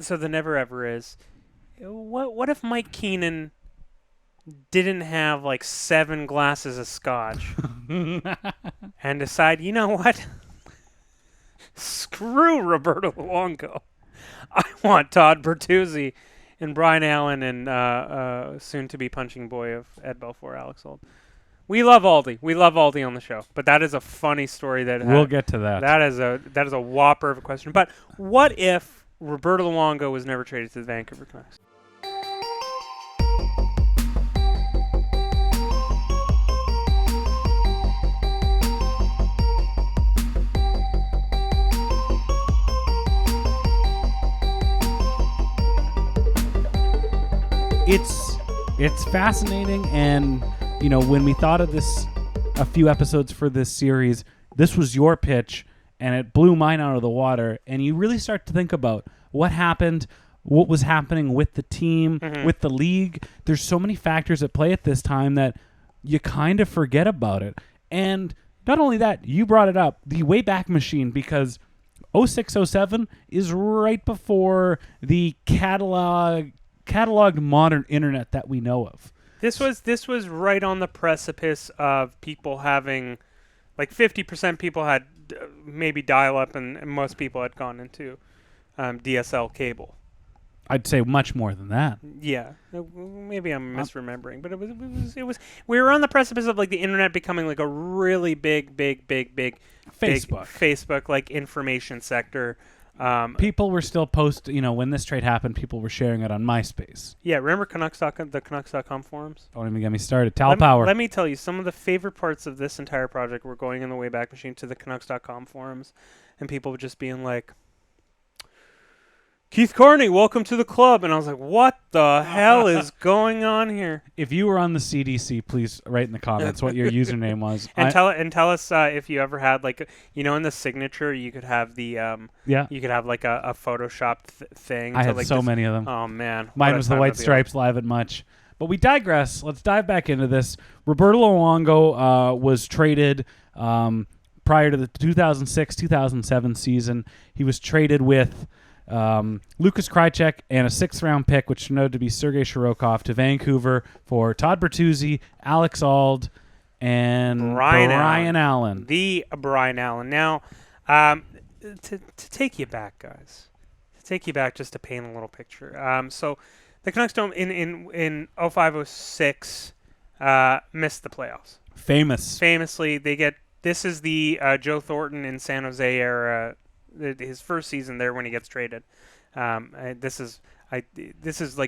So the never ever is, what if Mike Keenan didn't have like 7 glasses of scotch and decide, you know what? Screw Roberto Luongo. I want Todd Bertuzzi and Brian Allen and soon-to-be punching boy of Ed Belfour, Alex Old. We love Aldi. We love Aldi on the show. But that is a funny story. We'll get to that. That is a whopper of a question. But what if Roberto Luongo was never traded to the Vancouver Canucks? It's fascinating, and when we thought of this a few episodes for this series, this was your pitch, and it blew mine out of the water. And you really start to think about what happened, what was happening with the team, with the league. There's so many factors at play at this time that you kind of forget about it. And not only that, you brought it up, the Wayback Machine, because 06-07 is right before the cataloged modern internet that we know of. This was right on the precipice of people having, like 50% people had maybe dial-up, and most people had gone into DSL cable. I'd say much more than that. Yeah, maybe I'm misremembering, but it was. We were on the precipice of like the internet becoming like a really big Facebook like information sector. People were still when this trade happened, people were sharing it on MySpace. Yeah, remember the Canucks.com forums? Don't even get me started. Power. Let me tell you, some of the favorite parts of this entire project were going in the Wayback Machine to the Canucks.com forums, and people just being like, Keith Carney, welcome to the club. And I was like, what the hell is going on here? If you were on the CDC, please write in the comments what your username was. And tell us if you ever had like, in the signature, you could have the, you could have like a Photoshopped thing. I had so many of them. Oh, man. Mine was the White Stripes live at Much. But we digress. Let's dive back into this. Roberto Luongo was traded prior to the 2006-2007 season. He was traded with Lukas Krajicek and a 6th-round pick, which turned out to be Sergei Shirokov, to Vancouver for Todd Bertuzzi, Alex Auld, and Brian Allen. The Brian Allen. Now, to take you back, guys, just to paint a little picture. So the Canucks don't in 05-06 missed the playoffs. Famously, they get this is the Joe Thornton in San Jose era. His first season there when he gets traded. This is like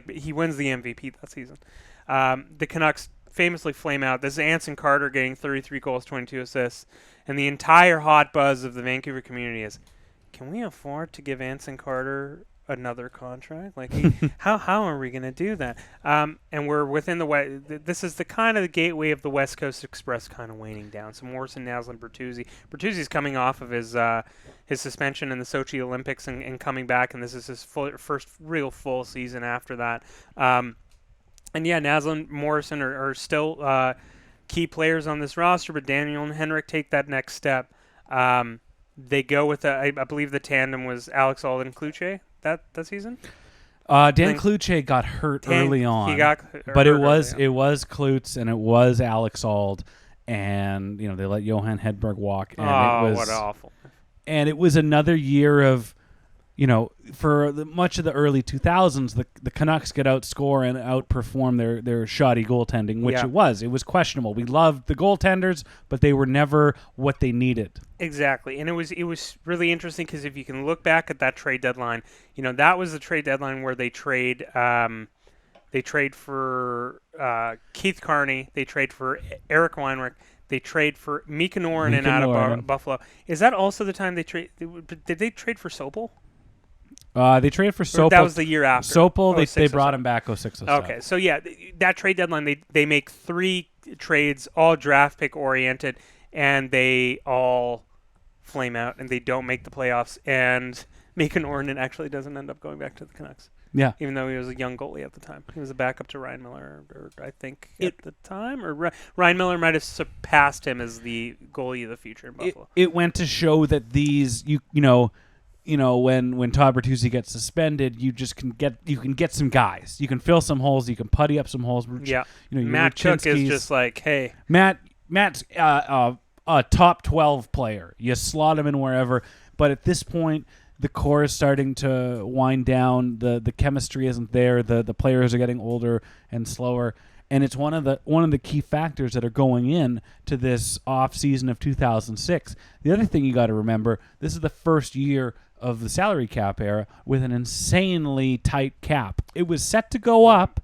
he wins the MVP that season. The Canucks famously flame out. This is Anson Carter getting 33 goals, 22 assists, and the entire hot buzz of the Vancouver community is, can we afford to give Anson Carter another contract? Like, how are we going to do that? And we're within this is the kind of the gateway of the West Coast Express kind of waning down. So Morrison, Naslund, Bertuzzi. Bertuzzi's coming off of his suspension in the Sochi Olympics and coming back, and this is his first real full season after that. And yeah, Naslund, Morrison are still key players on this roster, but Daniel and Henrik take that next step. They go with I believe the tandem was Alex Auld and Kluche that season. Dan Kluche got hurt early on. He got but it was Klutz and it was Alex Auld, and they let Johan Hedberg walk. And it was what awful! And it was another year of, for much of the early 2000s, the Canucks could outscore and outperform their shoddy goaltending, which it was questionable. We loved the goaltenders, but they were never what they needed. Exactly, and it was really interesting because if you can look back at that trade deadline, that was the trade deadline where they trade for Keith Carney, they trade for Eric Weinrich, they trade for Mika Noren out of Buffalo. Is that also the time they trade? Did they trade for Sopel? They traded for Sopel. That was the year after. Sopel, they brought him back 06-07. Okay, so yeah, that trade deadline, they make 3 trades, all draft pick oriented, and they all flame out, and they don't make the playoffs, and Mika Noren actually doesn't end up going back to the Canucks. Yeah. Even though he was a young goalie at the time. He was a backup to Ryan Miller, I think, at the time. Or Ryan Miller might have surpassed him as the goalie of the future in Buffalo. It went to show that these, when Todd Bertuzzi gets suspended, you can get some guys. You can fill some holes. You can putty up some holes. Yeah. Your Matt Cook is Raczynskis. just like, hey. Matt's a top 12 player. You slot him in wherever. But at this point, the core is starting to wind down. The chemistry isn't there. The players are getting older and slower. And it's one of the key factors that are going in to this off season of 2006. The other thing you got to remember, this is the first year of the salary cap era with an insanely tight cap. It was set to go up,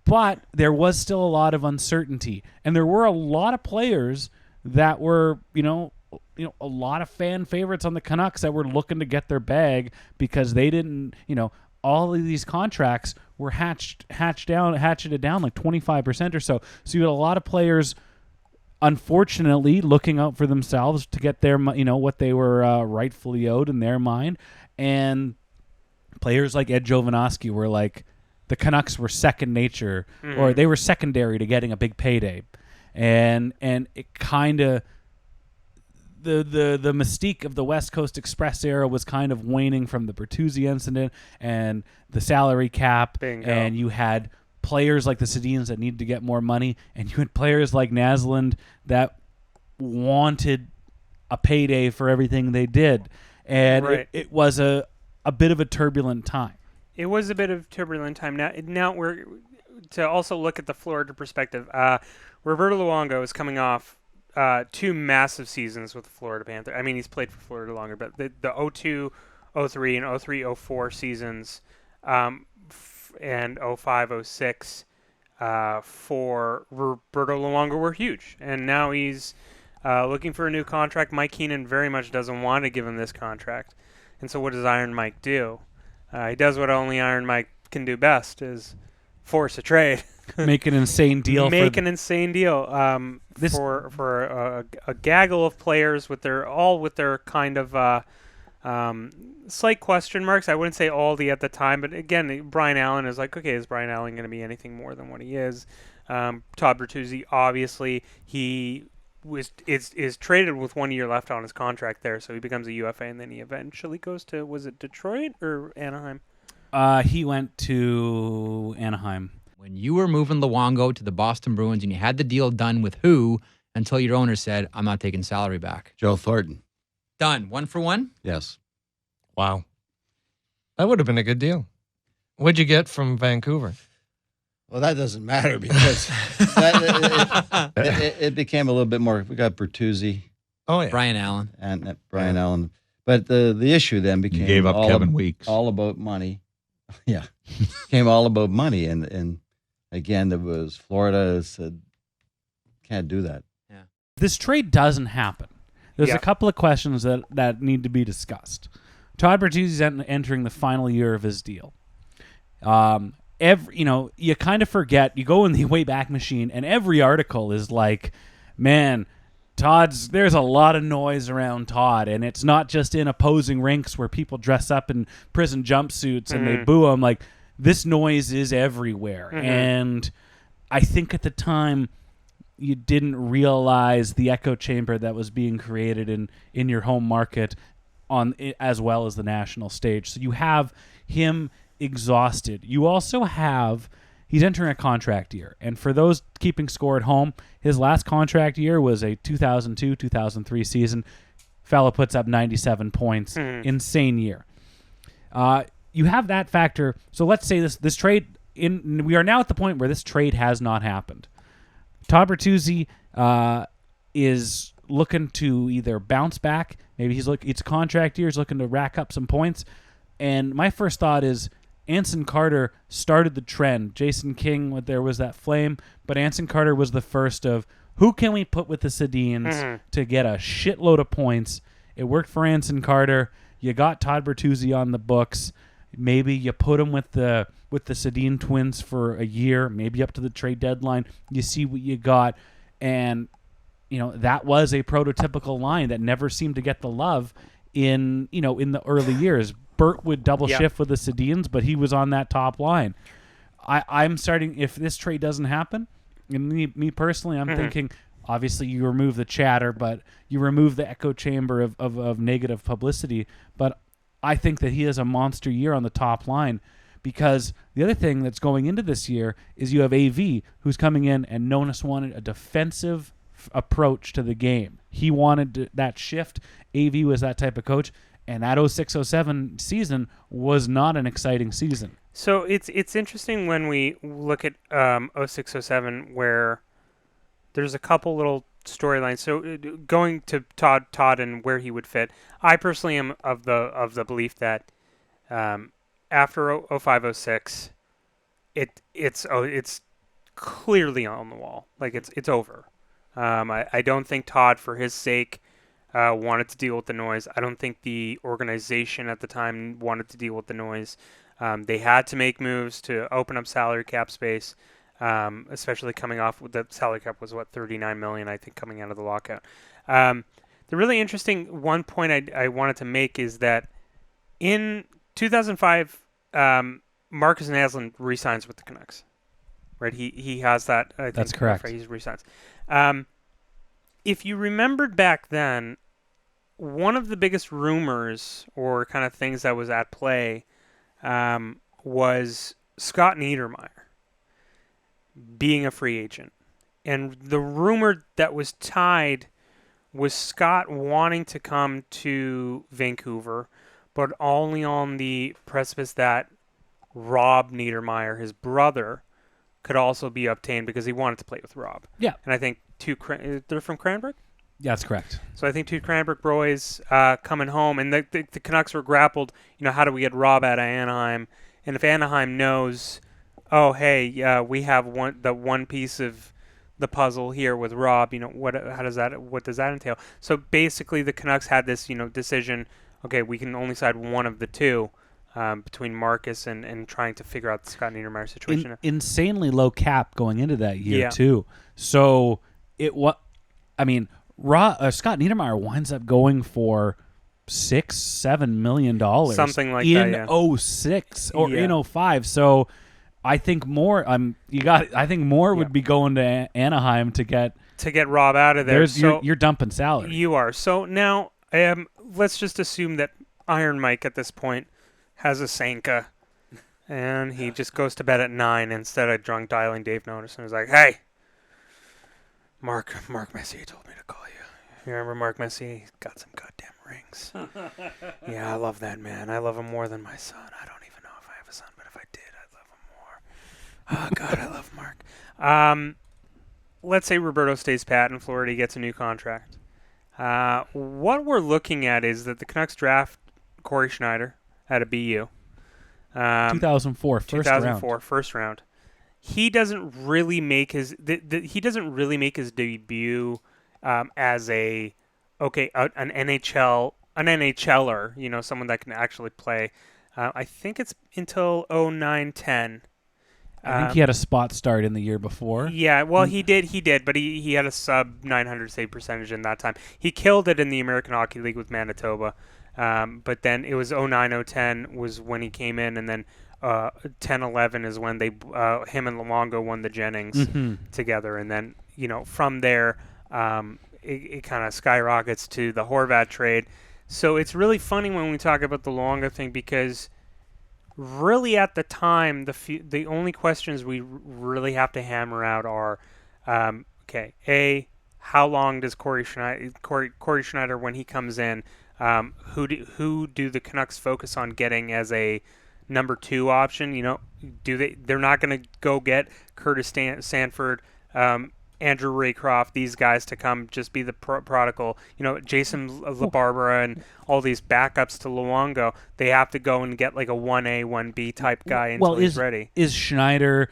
but there was still a lot of uncertainty, and there were a lot of players that were, a lot of fan favorites on the Canucks that were looking to get their bag because they didn't, all of these contracts were hatcheted down like 25% or so. So you had a lot of players, unfortunately, looking out for themselves to get their, what they were rightfully owed in their mind. And players like Ed Jovanovski were like, the Canucks were second nature, or they were secondary to getting a big payday. And it kind of, the mystique of the West Coast Express era was kind of waning from the Bertuzzi incident and the salary cap. Bingo. And you had players like the Sedins that needed to get more money, and you had players like Naslund that wanted a payday for everything they did. And right. it was a bit of a turbulent time. It was a bit of a turbulent time. Now we're to also look at the Florida perspective. Roberto Luongo is coming off 2 massive seasons with the Florida Panthers. I mean, he's played for Florida longer, but the 02, 03, and 03, 04 seasons, and 05, 06 for Roberto Luongo were huge. And now he's looking for a new contract. Mike Keenan very much doesn't want to give him this contract. And so what does Iron Mike do? He does what only Iron Mike can do best, is force a trade. Make an insane deal. Insane deal for a gaggle of players with their kind of slight question marks. I wouldn't say Aldi at the time, but again, Brian Allen is like, okay, is Brian Allen going to be anything more than what he is? Todd Bertuzzi, obviously, he is traded with 1 year left on his contract there, so he becomes a UFA, and then he eventually goes to, was it Detroit or Anaheim? He went to Anaheim. When you were moving Luongo to the Boston Bruins and you had the deal done with who until your owner said, I'm not taking salary back? Joe Thornton. Done. 1 for 1? Yes. Wow. That would have been a good deal. What'd you get from Vancouver? Well, that doesn't matter because it became a little bit more. We got Bertuzzi. Oh, yeah. Brian Allen. And Brian Allen. But the issue then became You gave up Kevin Weeks. All about money. Yeah. Became all about money. And again, there was Florida said, can't do that. Yeah. This trade doesn't happen. There's a couple of questions that need to be discussed. Todd Bertuzzi's entering the final year of his deal. You kind of forget. You go in the Wayback Machine, and every article is like, man, there's a lot of noise around Todd, and it's not just in opposing rinks where people dress up in prison jumpsuits and they boo him. Like, this noise is everywhere. And I think at the time you didn't realize the echo chamber that was being created in your home market as well as the national stage. So you have him exhausted. You also have, he's entering a contract year. And for those keeping score at home, his last contract year was a 2002-2003 season. Fella puts up 97 points. Insane year. You have that factor. So let's say this trade, we are now at the point where this trade has not happened. Todd Bertuzzi is looking to either bounce back. Maybe it's contract year. He's looking to rack up some points. And my first thought is Anson Carter started the trend. Jason King, there was that flame, but Anson Carter was the first of who can we put with the Sedins to get a shitload of points. It worked for Anson Carter. You got Todd Bertuzzi on the books. Maybe you put him with the Sedin twins for a year, maybe up to the trade deadline. You see what you got, and that was a prototypical line that never seemed to get the love in the early years. Burt would double shift with the Sedins, but he was on that top line. I'm starting, if this trade doesn't happen, and me personally, I'm thinking, obviously you remove the chatter, but you remove the echo chamber of negative publicity. But I think that he has a monster year on the top line, because the other thing that's going into this year is you have AV, who's coming in, and Nonis wanted a defensive approach to the game. He wanted that shift. AV was that type of coach, and that 06-07 season was not an exciting season. So it's interesting when we look at 06-07, where there's a couple little storylines. So going to Todd and where he would fit, I personally am of the belief that after 05-06, it's clearly on the wall. Like it's over. I don't think Todd, for his sake, wanted to deal with the noise. I don't think the organization at the time wanted to deal with the noise. They had to make moves to open up salary cap space, especially coming off with the salary cap was $39 million, I think, coming out of the lockout. The really interesting one point I wanted to make is that in 2005, Marcus Naslund re-signs with the Canucks. Right, he has that. I think that's correct. He re-signs. If you remembered back then, one of the biggest rumors or kind of things that was at play was Scott Niedermayer being a free agent. And the rumor that was tied was Scott wanting to come to Vancouver, but only on the precipice that Rob Niedermayer, his brother, could also be obtained because he wanted to play with Rob. Yeah. And I think they're from Cranbrook? Yeah, that's correct. So I think two Cranbrook boys coming home, and the Canucks were grappled, how do we get Rob out of Anaheim? And if Anaheim knows, oh, hey, we have the one piece of the puzzle here with Rob, what does that entail? So basically the Canucks had this, decision, okay, we can only side one of the two. Between Marcus and trying to figure out the Scott Niedermayer situation. Insanely low cap going into that year, too. So Scott Niedermayer winds up going for $6-7 million. Something like in that, yeah. 06 or in 05. So I think more would be going to Anaheim to get Rob out of there. So you're dumping salary. You are. So now let's just assume that Iron Mike at this point has a Sanka, and he just goes to bed at 9 instead of drunk dialing Dave Notice, and he's like, "Hey, Mark Messier told me to call you. You remember Mark Messier? He's got some goddamn rings. Yeah, I love that man. I love him more than my son. I don't even know if I have a son, but if I did, I'd love him more. Oh God, I love Mark. Let's say Roberto stays pat in Florida, he gets a new contract. What we're looking at is that the Canucks draft Corey Schneider at a BU. 2004, first round. He doesn't really make his debut as an NHLer, someone that can actually play. I think it's until 09-10. I think he had a spot start in the year before. Yeah, well, he did, but he had a sub 900 save percentage in that time. He killed it in the American Hockey League with Manitoba. But then it was 09-010 was when he came in, and then 10-11 is when they him and Luongo won the Jennings together, and then from there it kind of skyrockets to the Horvat trade. So it's really funny when we talk about the Luongo thing, because really at the time the only questions we really have to hammer out are how long does Corey Schneider when he comes in, who do the Canucks focus on getting as a number 2 option? They're not going to go get Curtis Sanford, Andrew Raycroft, these guys to come just be the prodigal, Jason LaBarbera and all these backups to Luongo. They have to go and get like a 1A, 1B type guy until he's ready. Is Schneider,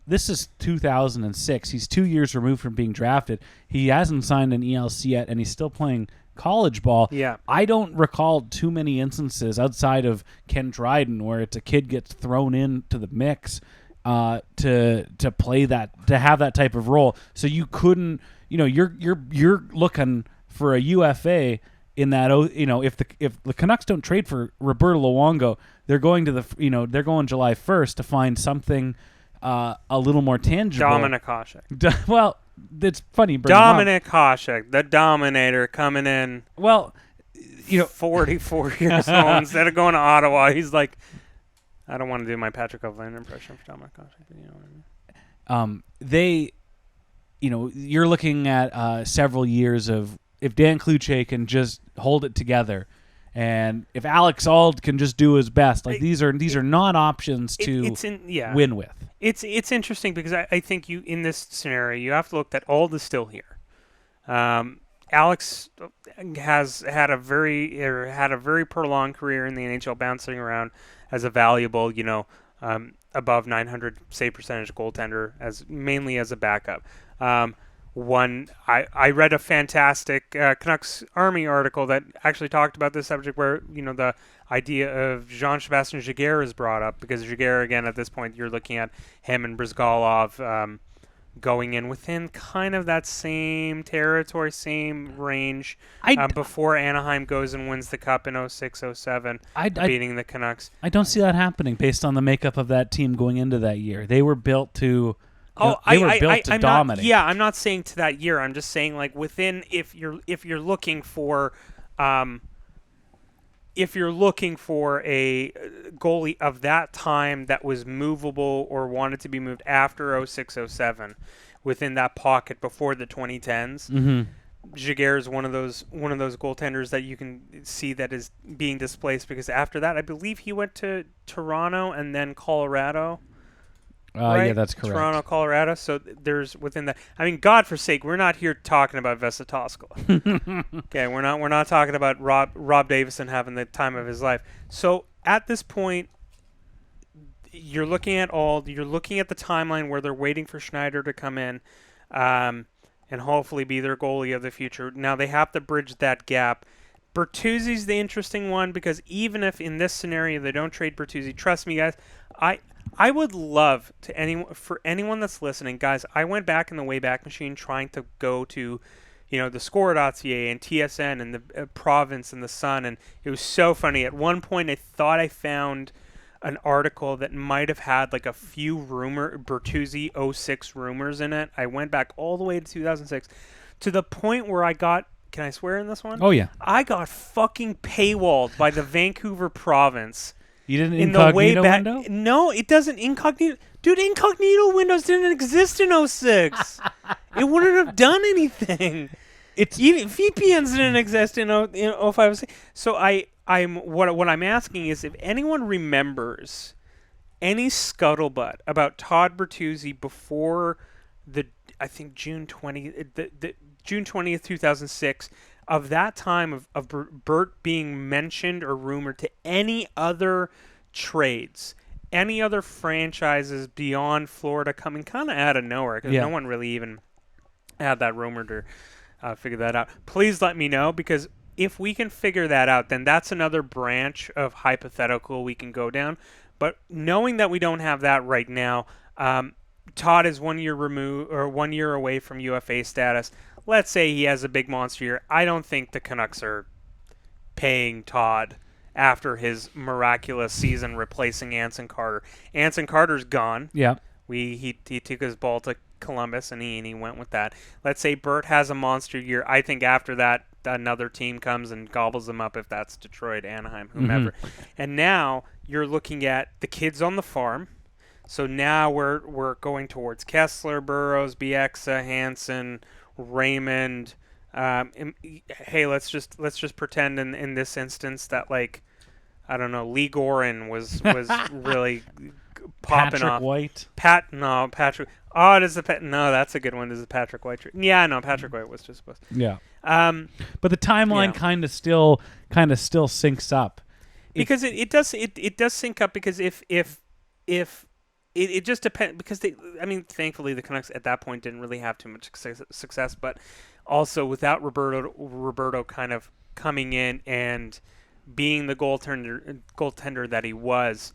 this is 2006. He's 2 years removed from being drafted. He hasn't signed an ELC yet, and he's still playing college ball. Yeah. I don't recall too many instances outside of Ken Dryden where it's a kid gets thrown into the mix to play that, to have that type of role. So you couldn't, you're looking for a UFA in that, if the Canucks don't trade for Roberto Luongo, they're going to they're going July 1st to find something a little more tangible. Dominic Hasek. Well, it's funny. Dominic Hasek, the Dominator, coming in. Well, 44 years old. Instead of going to Ottawa, he's like, I don't want to do my Patrick O'Flynn impression for Dominic contract. You know what I mean? They, you're looking at several years of if Dan Kluche can just hold it together, and if Alex Auld can just do his best, like these are not options to win with. It's interesting because I think you in this scenario you have to look that Auld is still here. Alex has had a very prolonged career in the NHL, bouncing around as a valuable, above 900 save percentage goaltender, mainly as a backup. I read a fantastic Canucks Army article that actually talked about this subject, where the idea of Jean-Sébastien Giguère is brought up, because Giguère, again, at this point you're looking at him and Brizgalov going in within kind of that same territory, same range, before Anaheim goes and wins the Cup in 06-07, beating the Canucks. I don't see that happening based on the makeup of that team going into that year. They were built to dominate. I'm not saying to that year. I'm just saying, like, within, if you're looking for a goalie of that time that was movable or wanted to be moved after 06-07, within that pocket before the 2010s, Giguère is one of those goaltenders that you can see that is being displaced, because after that, I believe he went to Toronto and then Colorado. Right? Yeah, that's correct. Toronto, Colorado. So there's within that. I mean, God forsake, we're not here talking about Vesatoskala. Okay, we're not talking about Rob Davison having the time of his life. So at this point, you're looking at the timeline where they're waiting for Schneider to come in, and hopefully be their goalie of the future. Now they have to bridge that gap. Bertuzzi's the interesting one, because even if in this scenario they don't trade Bertuzzi, trust me, guys, I would love for anyone that's listening, guys, I went back in the Wayback Machine trying to go to, the Score.ca and TSN and the Province and the Sun, and it was so funny. At one point, I thought I found an article that might have had like a few Bertuzzi 06 rumors in it. I went back all the way to 2006 to the point where I got, can I swear in this one? Oh, yeah. I got fucking paywalled by the Vancouver Province. You didn't incognito window? No, it doesn't incognito. Dude, incognito windows didn't exist in 06. It wouldn't have done anything. Even VPNs didn't exist in 05. So what I'm asking is if anyone remembers any scuttlebutt about Todd Bertuzzi before I think June 20th, 2006, of that time of Bert being mentioned or rumored to any other trades, any other franchises beyond Florida coming kind of out of nowhere, because no one really even had that rumor to figure that out. Please let me know, because if we can figure that out, then that's another branch of hypothetical we can go down. But knowing that we don't have that right now, Todd is 1 year removed or 1 year away from UFA status. Let's say he has a big monster year. I don't think the Canucks are paying Todd after his miraculous season replacing Anson Carter. Anson Carter's gone. Yeah. He took his ball to Columbus and he went with that. Let's say Bert has a monster year. I think after that another team comes and gobbles them up, if that's Detroit, Anaheim, whomever. And now you're looking at the kids on the farm. So now we're going towards Kessler, Burrows, Bieksa, Hansen, Raymond. Hey, let's just pretend in this instance that, like, I don't know, Lee Gorin was really popping off. Patrick. Oh, it is no, that's a good one. Is it Patrick White? Yeah, no, Patrick White was just supposed to. Yeah. But the timeline kind of still syncs up. Because it does sync up, because if it just depends, because thankfully the Canucks at that point didn't really have too much success, but also without Roberto kind of coming in and being the goaltender that he was,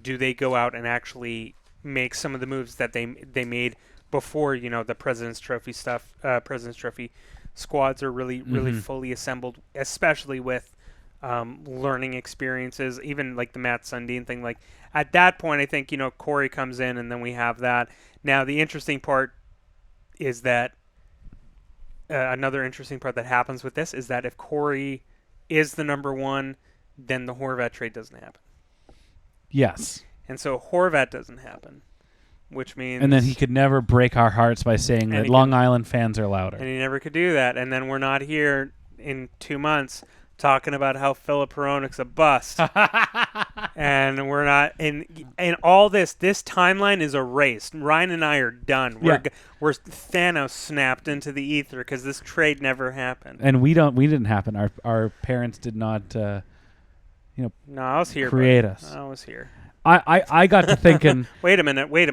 do they go out and actually make some of the moves that they made before, the President's Trophy stuff, President's Trophy squads are really fully assembled, especially with learning experiences, even like the Matt Sundin thing. Like at that point, I think, Corey comes in and then we have that. Now, the interesting part is that another interesting part that happens with this is that if Corey is the number one, then the Horvat trade doesn't happen. Yes. And so Horvat doesn't happen, which means... And then he could never break our hearts by saying that Long Island fans are louder. And he never could do that. And then we're not here in 2 months talking about how Philip Hronik's a bust. And we're not... And all this timeline is erased. Ryan and I are done. We're Thanos snapped into the ether because this trade never happened. And we didn't happen. Our parents did not... No, I was here. Create buddy. us. I was here. I got to thinking. Wait a minute. We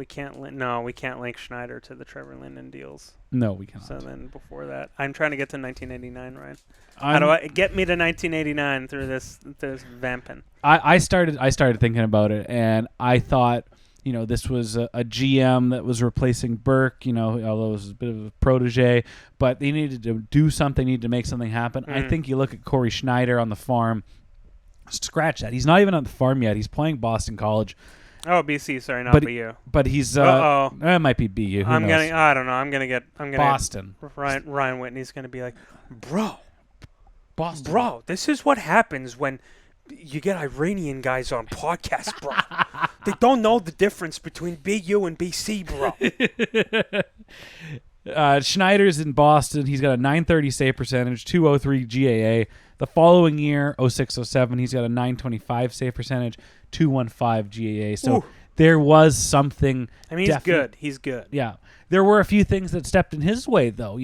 can't link Schneider to the Trevor Linden deals. No, we cannot. So then before that, I'm trying to get to 1989, Ryan. How do I get me to 1989 through this vamping? I started thinking about it, and I thought, this was a GM that was replacing Burke, although it was a bit of a protege, but they needed to do something, needed to make something happen. I think you look at Corey Schneider on the farm, scratch that. He's not even on the farm yet. He's playing Boston College. Oh, BC, sorry, not BU. But he's it might be BU. I don't know. I'm gonna get Boston. Ryan Whitney's gonna be like, Boston. Bro, this is what happens when you get Iranian guys on podcasts, bro. They don't know the difference between BU and BC, bro. Schneider's in Boston. He's got a 930 save percentage, 203 GAA. The following year, 06-07, he's got a 925 save percentage, 215 GAA. So there was something. I mean, he's good. He's good. Yeah. There were a few things that stepped in his way, though.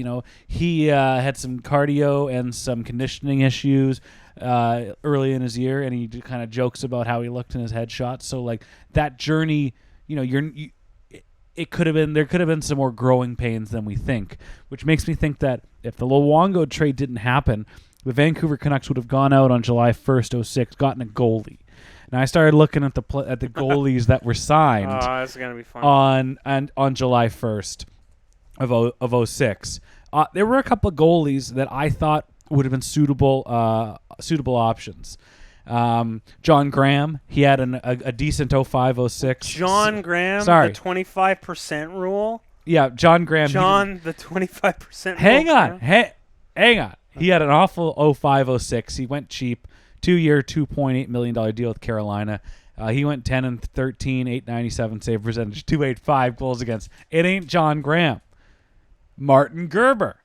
He had some cardio and some conditioning issues early in his year, and he kind of jokes about how he looked in his headshot. So, like, that journey, it could have been, there could have been some more growing pains than we think, which makes me think that if the Luongo trade didn't happen, the Vancouver Canucks would have gone out on July 1st, 06, gotten a goalie. And I started looking at the goalies that were signed. Oh, that's gonna be fun. on July 1st of 06. There were a couple of goalies that I thought would have been suitable options. John Graham, he had a decent 05-06. John Graham, sorry, the 25% rule. Yeah, John Graham. The 25% Hang rule. on. Hang on. He had an awful 05-06. He went cheap. 2-year, $2.8 million deal with Carolina. He went 10-13, 897 save percentage, 285 goals against. It ain't John Graham. Martin Gerber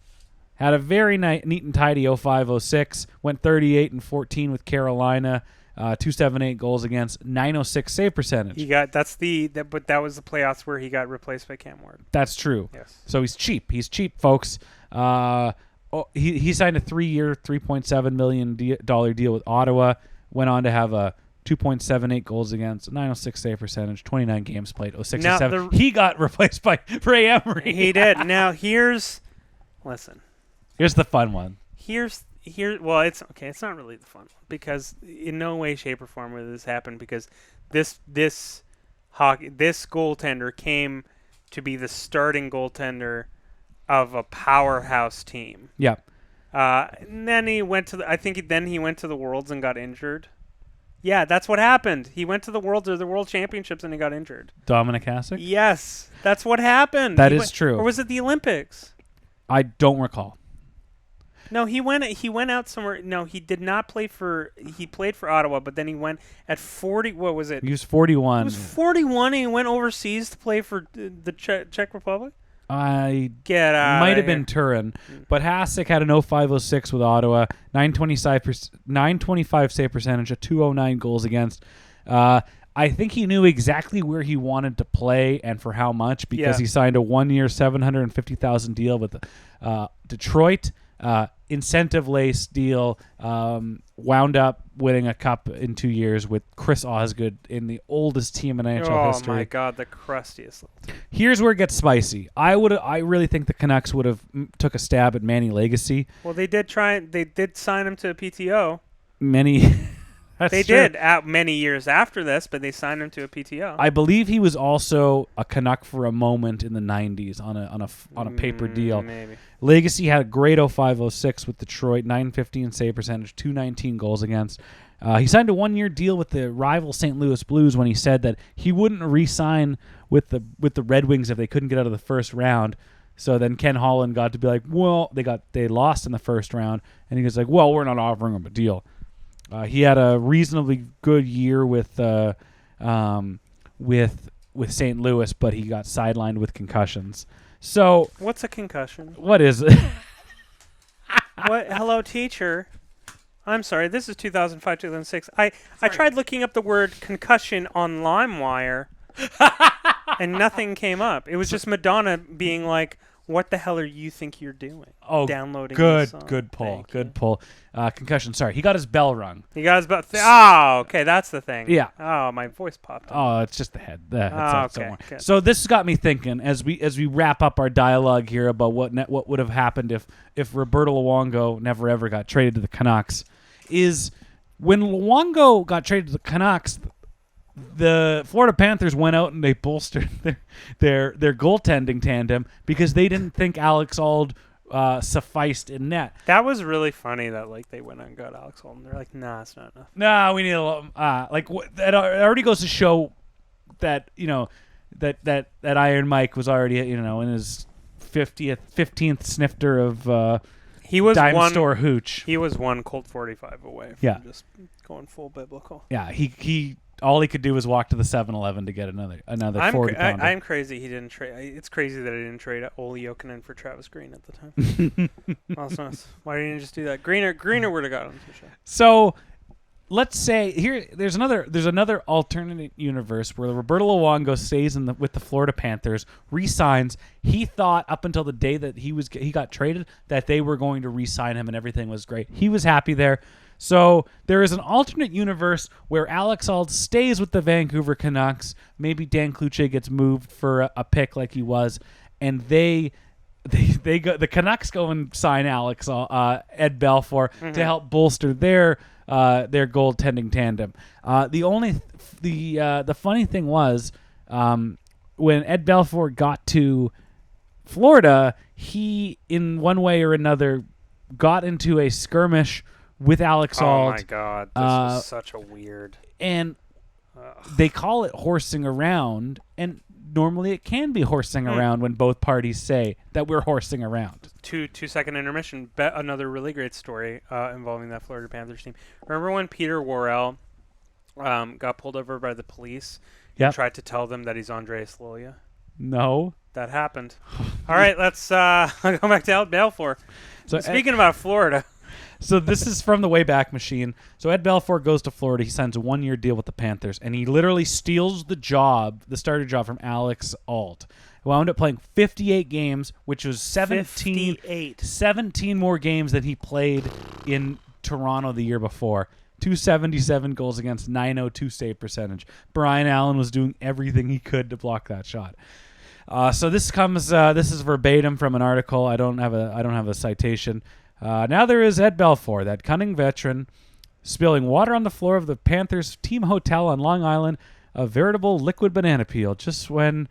had a very neat and tidy 05-06. Went 38-14 with Carolina, 278 goals against, 906 save percentage. But that was the playoffs where he got replaced by Cam Ward. That's true. Yes. So he's cheap. He's cheap, folks. He signed a 3-year, $3.7 million deal with Ottawa. Went on to have a 2.78 goals against, 906 save percentage, 29 games played, 06-07. He got replaced by Ray Emery. He did. Now here's the fun one. Well, it's okay. It's not really the fun one because in no way, shape, or form would this happen because this goaltender came to be the starting goaltender of a powerhouse team. Yeah. And then he went to the Worlds and got injured. Yeah, that's what happened. He went to the World Championships and he got injured. Dominic Hasek? Yes, that's what happened. That is true. Or was it the Olympics? I don't recall. No, he went out somewhere. No, he did not play he played for Ottawa, but then he went at 40. What was it? He was 41. He was 41 and he went overseas to play for the Czech Republic? Might have been Turin, but Hasek had an 05-06 with Ottawa, 925 save percentage, a 209 goals against. I think he knew exactly where he wanted to play and for how much because he signed a 1-year, $750,000 deal with Detroit. Incentive-laced deal, wound up winning a cup in 2 years with Chris Osgood in the oldest team in NHL history. Oh my God, the crustiest little team. Here's where it gets spicy. I really think the Canucks would have took a stab at Manny Legacy. Well, they did sign him to a PTO. They did many years after this, but they signed him to a PTO. I believe he was also a Canuck for a moment in the 90s on a paper deal. Maybe. Legacy had a great 05-06 with Detroit, 915 save percentage, 219 goals against. He signed a 1-year deal with the rival St. Louis Blues when he said that he wouldn't re-sign with the Red Wings if they couldn't get out of the first round. So then Ken Holland got to be like, well, they lost in the first round, and he was like, well, we're not offering him a deal. He had a reasonably good year with St. Louis, but he got sidelined with concussions. So What's a concussion? what is it? What? Hello, teacher. I'm sorry. This is 2005, 2006. I tried looking up the word concussion on LimeWire, and nothing came up. It was just Madonna being like, "What the hell are you think you're doing?" Oh, downloading. This song. good pull. Thank Good you. pull. Concussion. Sorry, he got his bell rung. You guys about? Oh, okay. That's the thing. Yeah. Oh, my voice popped. Oh, it's just the head. The headset okay. somewhere. Good. So this has got me thinking as we wrap up our dialogue here about what would have happened if Roberto Luongo never ever got traded to the Canucks. Is when Luongo got traded to the Canucks, the Florida Panthers went out and they bolstered their goaltending tandem because they didn't think Alex Auld sufficed in net. That was really funny that like they went out and got Alex Holden. They're like, nah, it's not enough. No, we need a little. That already goes to show that that Iron Mike was already in his 15th snifter of He was dime one store hooch. He was one Colt 45 away from just going full biblical. Yeah, he all he could do was walk to the 7-Eleven to get another 40 pounder. I'm crazy he didn't trade. It's crazy that I didn't trade Ole Jokinen for Travis Green at the time. That's nuts. Why didn't you just do that? Greener would have got him for sure. So let's say there's another alternate universe where Roberto Luongo stays with the Florida Panthers, re-signs. He thought up until the day that he got traded that they were going to re-sign him and everything was great. He was happy there. So there is an alternate universe where Alex Auld stays with the Vancouver Canucks. Maybe Dan Cloutier gets moved for a pick like he was, and they go. The Canucks go and sign Ed Belfour to help bolster their goaltending tandem. The funny thing was when Ed Belfour got to Florida, he in one way or another got into a skirmish with Alex Auld. Oh my God, this was such a weird. And they call it horsing around, and normally it can be horsing around when both parties say that we're horsing around. 2-second intermission. Another really great story involving that Florida Panthers team. Remember when Peter Worrell got pulled over by the police and tried to tell them that he's Andreas Loya? No. That happened. All right, let's go back to Ed Belfour. So speaking about Florida. So this is from the Wayback Machine. So Ed Belfour goes to Florida. He signs a 1-year deal with the Panthers, and he literally steals the starter job from Alex Auld, who wound up playing 58 games, which was 17 more games than he played in Toronto the year before. 277 goals against, 902 save percentage. Brian Allen was doing everything he could to block that shot. So this is verbatim from an article. I don't have a citation. Now there is Ed Belfour, that cunning veteran, spilling water on the floor of the Panthers team hotel on Long Island, a veritable liquid banana peel. Just where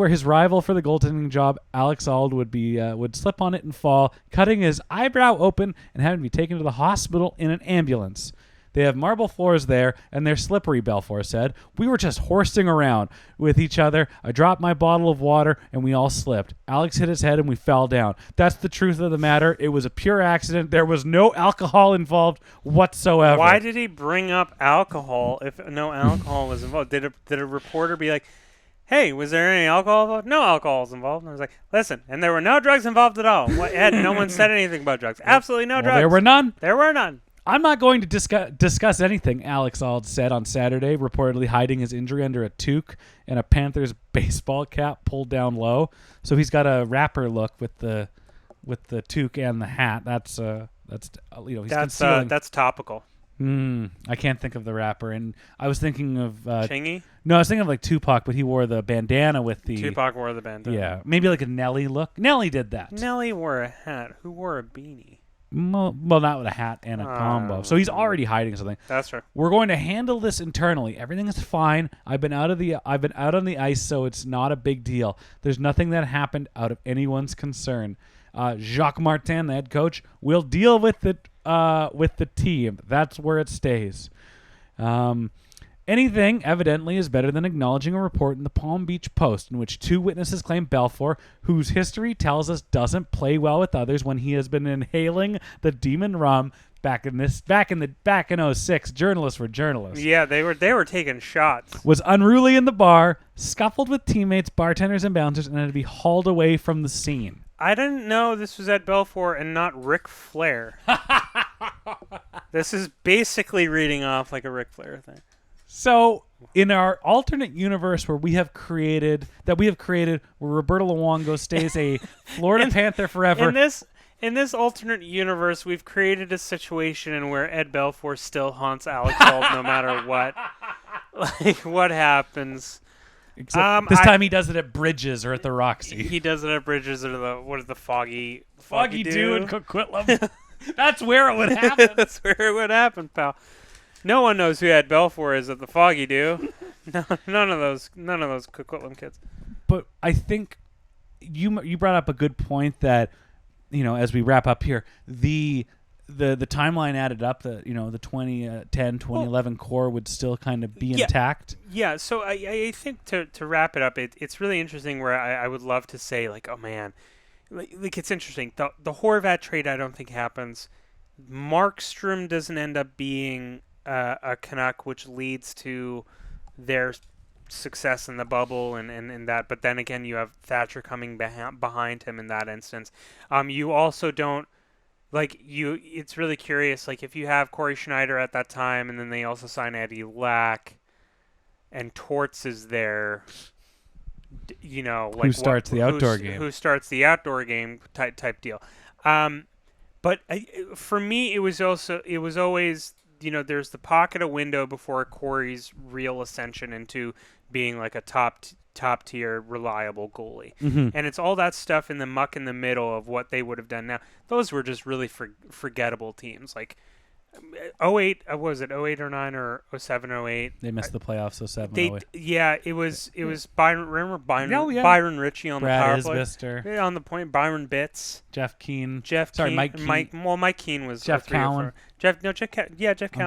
his rival for the goaltending job, Alex Auld, would slip on it and fall, cutting his eyebrow open and having to be taken to the hospital in an ambulance. They have marble floors there, and they're slippery, Belfour said. We were just horsing around with each other. I dropped my bottle of water, and we all slipped. Alex hit his head, and we fell down. That's the truth of the matter. It was a pure accident. There was no alcohol involved whatsoever. Why did he bring up alcohol if no alcohol was involved? Did a reporter be like, hey, was there any alcohol involved? No alcohol was involved. And I was like, listen, and there were no drugs involved at all. No one said anything about drugs. Absolutely no drugs. There were none. There were none. I'm not going to discuss anything, Alex Auld said on Saturday, reportedly hiding his injury under a toque and a Panthers baseball cap pulled down low. So he's got a rapper look with the toque and the hat. That's concealing. That's topical. I can't think of the rapper, and I was thinking of Chingy. No, I was thinking of like Tupac, but he wore the bandana with the. Tupac wore the bandana. Yeah, maybe like a Nelly look. Nelly did that. Nelly wore a hat. Who wore a beanie? Well, not with a hat and a combo. So he's already hiding something. That's right. We're going to handle this internally. Everything is fine. I've been out on the ice, so it's not a big deal. There's nothing that happened out of anyone's concern. Jacques Martin, the head coach, will deal with the team. That's where it stays. And Anything, evidently, is better than acknowledging a report in the Palm Beach Post in which 2 witnesses claim Belfour, whose history tells us doesn't play well with others when he has been inhaling the demon rum. Back in '06, journalists were journalists. Yeah, they were taking shots. Was unruly in the bar, scuffled with teammates, bartenders, and bouncers, and had to be hauled away from the scene. I didn't know this was Ed Belfour and not Ric Flair. This is basically reading off like a Ric Flair thing. So, in our alternate universe where we have created, where Roberto Luongo stays a Florida Panther forever. In this alternate universe, we've created a situation in where Ed Belfour still haunts Alex Holt no matter what. Like, what happens? Except this time he does it at Bridges or at the Roxy. He does it at Bridges or the Foggy Dew in Coquitlam. That's where it would happen. That's where it would happen, pal. No one knows who Ed Belfour is at the Foggy Dew. No, none of those Coquitlam kids. But I think you brought up a good point that, as we wrap up here, the timeline added up that, the 2010, 2011 core would still kind of be intact. Yeah, so I think to wrap it up, it's really interesting where I would love to say, like, oh man, like it's interesting. The Horvat trade I don't think happens. Markstrom doesn't end up being a Canuck, which leads to their success in the bubble and that. But then again, you have Thatcher coming behind him in that instance. You also don't it's really curious. Like if you have Corey Schneider at that time, and then they also sign Eddie Lack, and Torts is there. Who starts the outdoor game? Who starts the outdoor game type deal. But for me, it was always. There's the pocket of window before Corey's real ascension into being like a top tier reliable goalie. Mm-hmm. And it's all that stuff in the muck in the middle of what they would have done. Now, those were just really forgettable teams. Like 08, was it 08 or 09 or 07, 08? They missed the playoffs 07, 08. Yeah, it was Byron. Remember Byron? Oh, yeah. Byron Ritchie on Brad the power play. Isbister. Yeah, on the point. Byron Bitts. Jeff Keane. Sorry, Mike Keane. Mike Keane was Jeff Cowan. Jeff Cowan.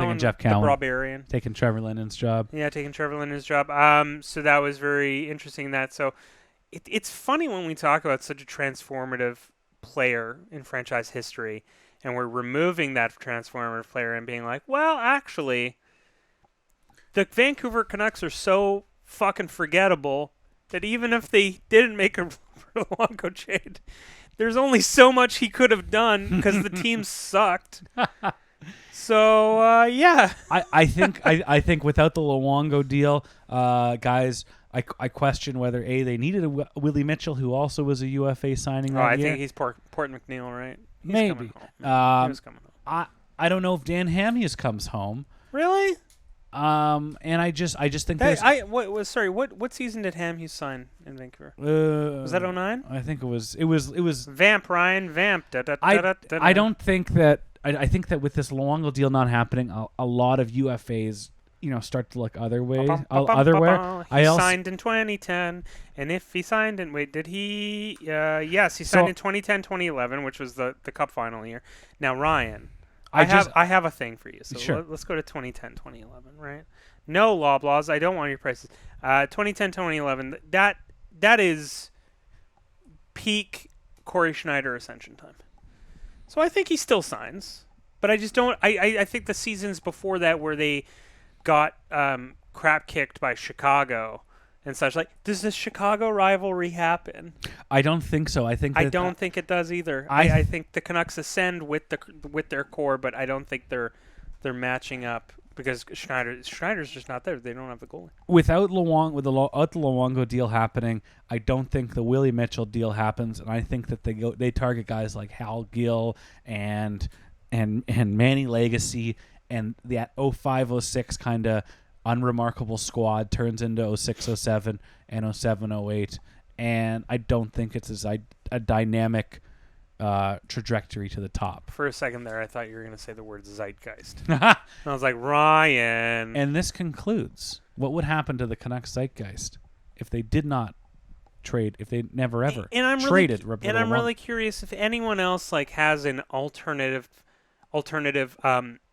I'm Jeff Cowan. The Barbarian. Taking Trevor Linden's job. Yeah, taking Trevor Linden's job. So that was very interesting. It's funny when we talk about such a transformative player in franchise history, and we're removing that transformative player and being like, well, actually, the Vancouver Canucks are so fucking forgettable that even if they didn't make a Luongo trade, there's only so much he could have done because the team sucked. So yeah, I think without the Luongo deal, guys, I question whether they needed a Willie Mitchell, who also was a UFA signing. I think he's Port McNeil, right? He's Maybe. He was coming home. I don't know if Dan Hamhuis comes home. Really? And I just think there's. What season did Hamhuis sign in Vancouver? Was that 09? I think it was. Vamp, Ryan, vamp. I don't think that. I think that with this Luongo deal not happening, a lot of UFAs, start to look other ways. He signed in 2010, and if he signed in, did he? Yes, he signed in 2010, 2011, which was the Cup final year. Now, Ryan, I have a thing for you. So sure. Let's go to 2010, 2011, right? No Loblaws. I don't want your prices. 2010, 2011. That is peak Corey Schneider ascension time. So I think he still signs, but I just don't. I think the seasons before that where they got crap kicked by Chicago and such, like, does this Chicago rivalry happen? I don't think so. I don't think it does either. I think the Canucks ascend with their core, but I don't think they're matching up because Schneider's just not there. They don't have the goalie. Without the Luongo deal happening, I don't think the Willie Mitchell deal happens, and I think that they target guys like Hal Gill and Manny Legacy, and that 05-06 kind of unremarkable squad turns into 06-07 and 07-08, and I don't think it's a dynamic trajectory to the top. For a second there, I thought you were going to say the word zeitgeist. And I was like, Ryan. And this concludes. What would happen to the Canucks zeitgeist if they did not trade, if they never ever traded Roberto Luongo? And I'm really curious if anyone else has an alternative alternative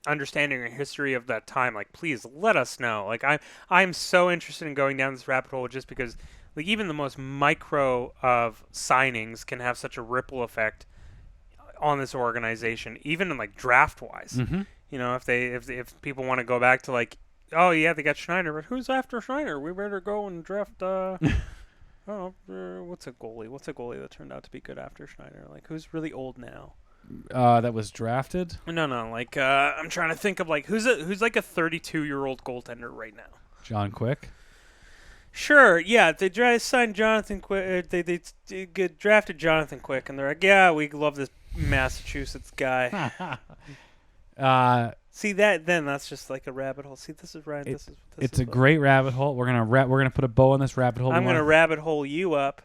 understanding or history of that time, like please let us know. Like I'm so interested in going down this rabbit hole just because like even the most micro of signings can have such a ripple effect on this organization, even in like draft wise. Mm-hmm. You know, if people want to go back to like, oh yeah, they got Schneider, but who's after Schneider? We better go and draft. What's a goalie? What's a goalie that turned out to be good after Schneider? Like who's really old now? That was drafted. No. Like I'm trying to think of like who's like a 32-year-old goaltender right now. John Quick. Sure, yeah, they signed Jonathan Quick. They drafted Jonathan Quick, and they're like, yeah, we love this Massachusetts guy. See that? Then that's just like a rabbit hole. See, this is right. It's a great rabbit hole. We're gonna put a bow on this rabbit hole. I'm gonna rabbit hole you up.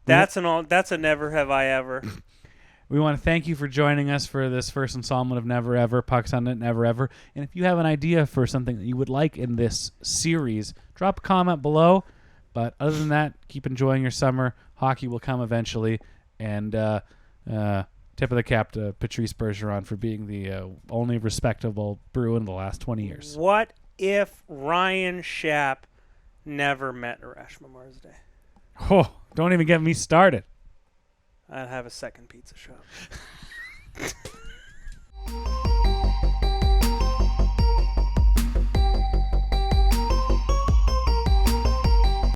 That's a never have I ever. We want to thank you for joining us for this first installment of Never Ever, Pucks on It, Never Ever. And if you have an idea for something that you would like in this series, drop a comment below. But other than that, keep enjoying your summer. Hockey will come eventually. And tip of the cap to Patrice Bergeron for being the only respectable Bruin in the last 20 years. What if Ryan Schaap never met Arash Marsday? Oh, don't even get me started. I'd have a second pizza shop.